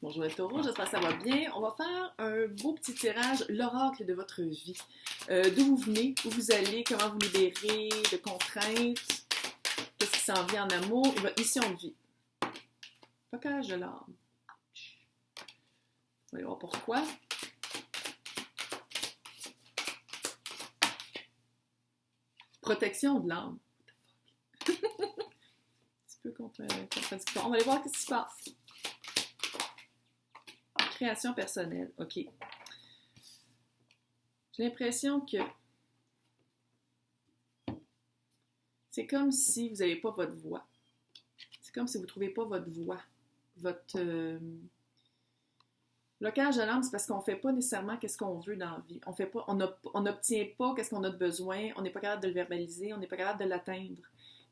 Bonjour les taureaux, j'espère que ça va bien. On va faire un beau petit tirage, l'oracle de votre vie. D'où vous venez, où vous allez, comment vous libérer de contraintes, qu'est-ce qui s'en vient en amour et votre mission de vie. Blocage de l'âme. On va voir pourquoi. Protection de l'âme. Un petit peu contradictoire. On va aller voir ce qui se passe. Création personnelle, ok. J'ai l'impression que c'est comme si vous n'avez pas votre voix. C'est comme si vous ne trouvez pas votre voix. Votre blocage de l'âme, c'est parce qu'on ne fait pas nécessairement qu'est-ce qu'on veut dans la vie. On n'obtient pas qu'est-ce qu'on a de besoin, on n'est pas capable de le verbaliser, on n'est pas capable de l'atteindre.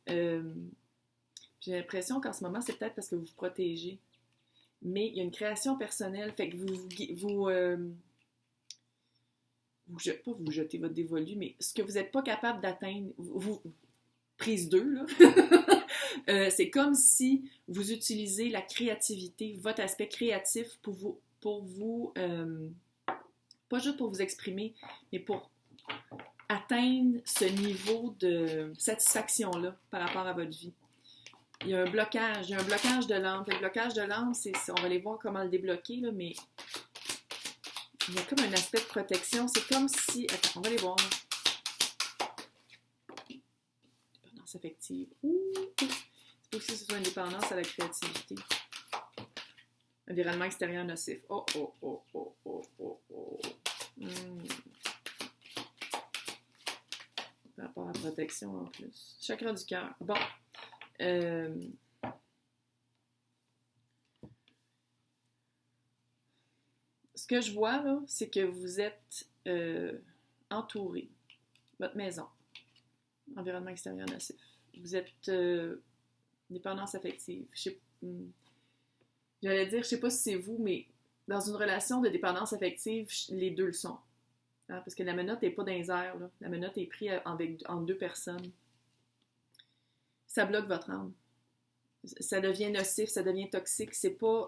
J'ai l'impression qu'en ce moment, c'est peut-être parce que vous vous protégez. Mais il y a une création personnelle, fait que pas vous jetez votre dévolu, mais ce que vous n'êtes pas capable d'atteindre, prise 2, là, c'est comme si vous utilisez la créativité, votre aspect créatif pour vous pas juste pour vous exprimer, mais pour atteindre ce niveau de satisfaction-là par rapport à votre vie. Il y a un blocage de l'âme. Le blocage de l'âme, on va aller voir comment le débloquer, là, mais il y a comme un aspect de protection. C'est comme si... Attends, on va aller voir. Dépendance affective. C'est pas aussi que ce soit une dépendance à la créativité. Environnement extérieur nocif. Oh. Par rapport à la protection en plus. Chakra du cœur. Bon. Ce que je vois, là, c'est que vous êtes entouré. Votre maison. Environnement extérieur nocif. Vous êtes dépendance affective. J'allais dire, je sais pas si c'est vous, mais dans une relation de dépendance affective, les deux le sont. Hein, parce que la menotte n'est pas dans les airs. Là. La menotte est prise en deux personnes. Ça bloque votre âme. Ça devient nocif, ça devient toxique. C'est pas...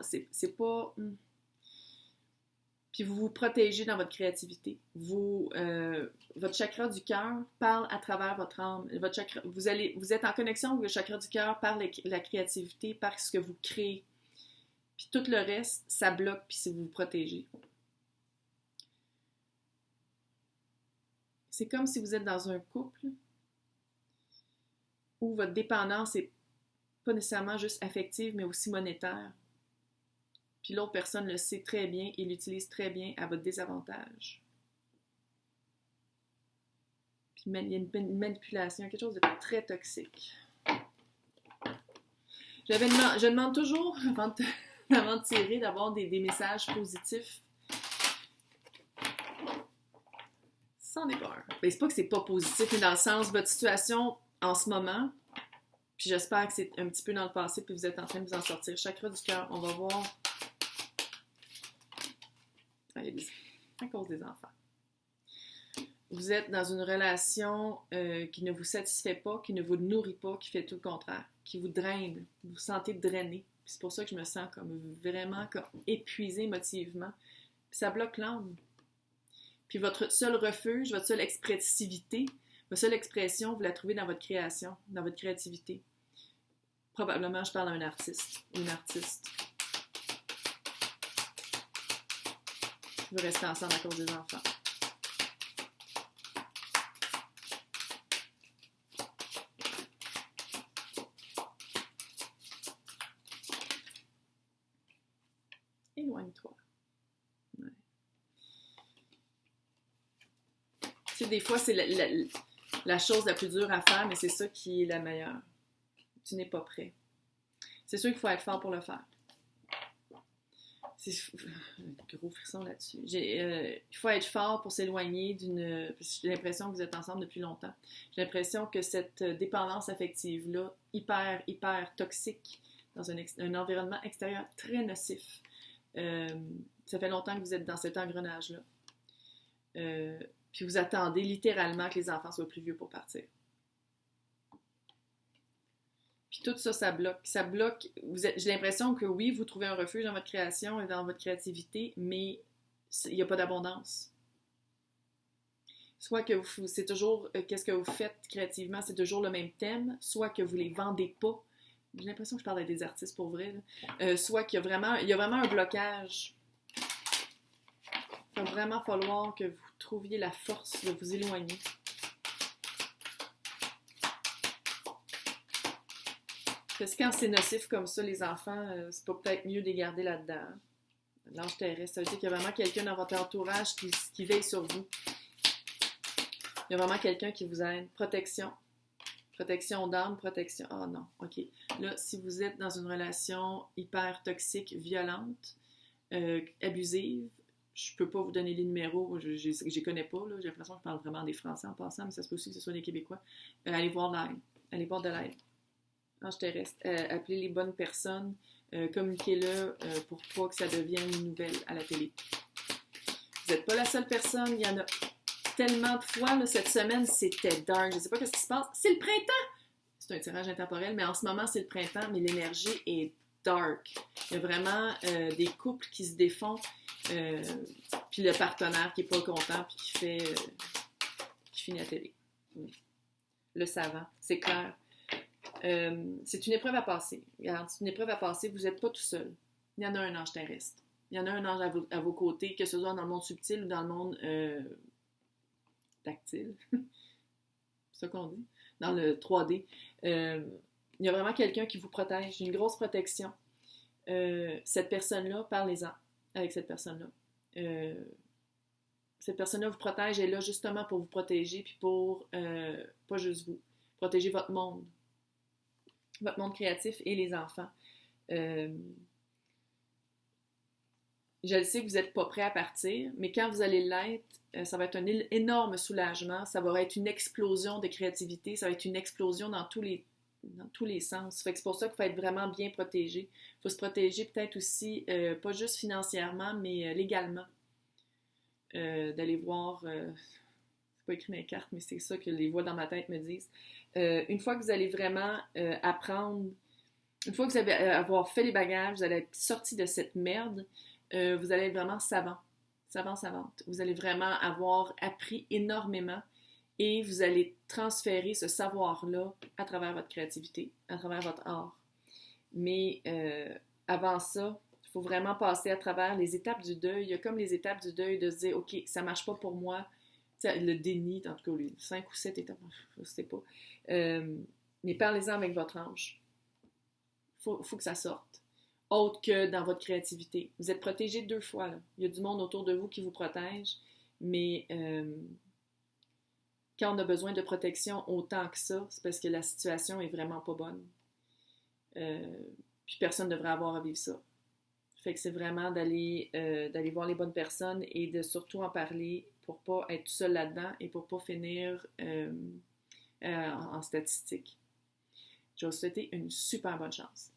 Puis vous vous protégez dans votre créativité. Votre chakra du cœur parle à travers votre âme. Vous êtes en connexion avec le chakra du cœur par la créativité, par ce que vous créez. Puis tout le reste, ça bloque, puis c'est vous vous protégez. C'est comme si vous êtes dans un couple où votre dépendance n'est pas nécessairement juste affective, mais aussi monétaire. Puis l'autre personne le sait très bien et l'utilise très bien à votre désavantage. Puis il y a une manipulation, quelque chose de très toxique. Je demande toujours, avant de tirer, d'avoir des messages positifs. C'en est pas un. Mais c'est pas que c'est pas positif, mais dans le sens, votre situation en ce moment, puis j'espère que c'est un petit peu dans le passé, puis vous êtes en train de vous en sortir. Chakra du cœur, on va voir. À cause des enfants. Vous êtes dans une relation qui ne vous satisfait pas, qui ne vous nourrit pas, qui fait tout le contraire, qui vous draine. Vous vous sentez drainé. Puis c'est pour ça que je me sens vraiment épuisée émotivement. Puis ça bloque l'âme. Puis votre seul refuge, votre seule expressivité, votre seule expression, vous la trouvez dans votre création, dans votre créativité. Probablement, je parle d'un artiste ou une artiste. Je veux rester ensemble à cause des enfants. Éloigne-toi. Ouais. Tu sais, des fois, c'est la chose la plus dure à faire, mais c'est ça qui est la meilleure. Tu n'es pas prêt. C'est sûr qu'il faut être fort pour le faire. C'est gros frisson là-dessus. Il faut être fort pour s'éloigner d'une... J'ai l'impression que vous êtes ensemble depuis longtemps. J'ai l'impression que cette dépendance affective-là, hyper toxique, dans un environnement extérieur très nocif, ça fait longtemps que vous êtes dans cet engrenage-là. Puis vous attendez littéralement que les enfants soient plus vieux pour partir. Puis tout ça, ça bloque. Ça bloque. J'ai l'impression que oui, vous trouvez un refuge dans votre création et dans votre créativité, mais il n'y a pas d'abondance. Soit que c'est toujours, qu'est-ce que vous faites créativement, c'est toujours le même thème, soit que vous ne les vendez pas. J'ai l'impression que je parle avec des artistes pour vrai. Soit qu'il y a vraiment un blocage. Il va vraiment falloir que vous trouviez la force de vous éloigner. Parce que quand c'est nocif comme ça, les enfants, c'est pas peut-être mieux de les garder là-dedans. L'ange terrestre, ça veut dire qu'il y a vraiment quelqu'un dans votre entourage qui veille sur vous. Il y a vraiment quelqu'un qui vous aide. Protection. Protection d'âme, protection... Ah non, OK. Là, si vous êtes dans une relation hyper toxique, violente, abusive, je peux pas vous donner les numéros, je les connais pas, là. J'ai l'impression que je parle vraiment des Français en passant, mais ça se peut aussi que ce soit des Québécois. Allez voir de l'aide. Allez voir de l'aide. Ange terrestre. Appelez les bonnes personnes. Communiquez-le pour pas que ça devienne une nouvelle à la télé. Vous n'êtes pas la seule personne, il y en a tellement de fois, là, cette semaine, c'était dark. Je ne sais pas ce qui se passe. C'est le printemps! C'est un tirage intemporel, mais en ce moment, c'est le printemps, mais l'énergie est dark. Il y a vraiment des couples qui se défont, puis le partenaire qui n'est pas content, puis qui finit la télé. Le savant, c'est clair. C'est une épreuve à passer. Regarde, c'est une épreuve à passer, vous n'êtes pas tout seul. Il y en a un ange terrestre. Il y en a un ange à vos côtés, que ce soit dans le monde subtil ou dans le monde tactile. C'est ça qu'on dit. Dans le 3D. Il y a vraiment quelqu'un qui vous protège, une grosse protection. Cette personne-là, parlez-en avec cette personne-là. Cette personne-là vous protège, elle est là justement pour vous protéger, puis pour, pas juste vous, protéger votre monde créatif et les enfants. Je le sais que vous n'êtes pas prêt à partir, mais quand vous allez l'être, ça va être un énorme soulagement, ça va être une explosion de créativité, ça va être une explosion dans tous les sens. Fait que c'est pour ça qu'il faut être vraiment bien protégé. Il faut se protéger peut-être aussi, pas juste financièrement, mais légalement. D'aller voir, c'est pas écrit dans les cartes, mais c'est ça que les voix dans ma tête me disent. Une fois que vous allez vraiment apprendre, une fois que vous allez avoir fait les bagages, vous allez être sorti de cette merde, vous allez être vraiment savante. Vous allez vraiment avoir appris énormément et vous allez transférer ce savoir-là à travers votre créativité, à travers votre art. Mais avant ça, il faut vraiment passer à travers les étapes du deuil. Il y a comme les étapes du deuil de se dire, OK, ça marche pas pour moi. T'sais, le déni, en tout cas, les 5 ou 7 étapes, je ne sais pas. Mais parlez-en avec votre ange. Faut que ça sorte. Autre que dans votre créativité. Vous êtes protégé 2 fois. Là. Il y a du monde autour de vous qui vous protège, mais quand on a besoin de protection autant que ça, c'est parce que la situation est vraiment pas bonne. Puis personne ne devrait avoir à vivre ça. Fait que c'est vraiment d'aller voir les bonnes personnes et de surtout en parler pour pas être tout seul là-dedans et pour pas finir en statistique. Je vais vous souhaiter une super bonne chance.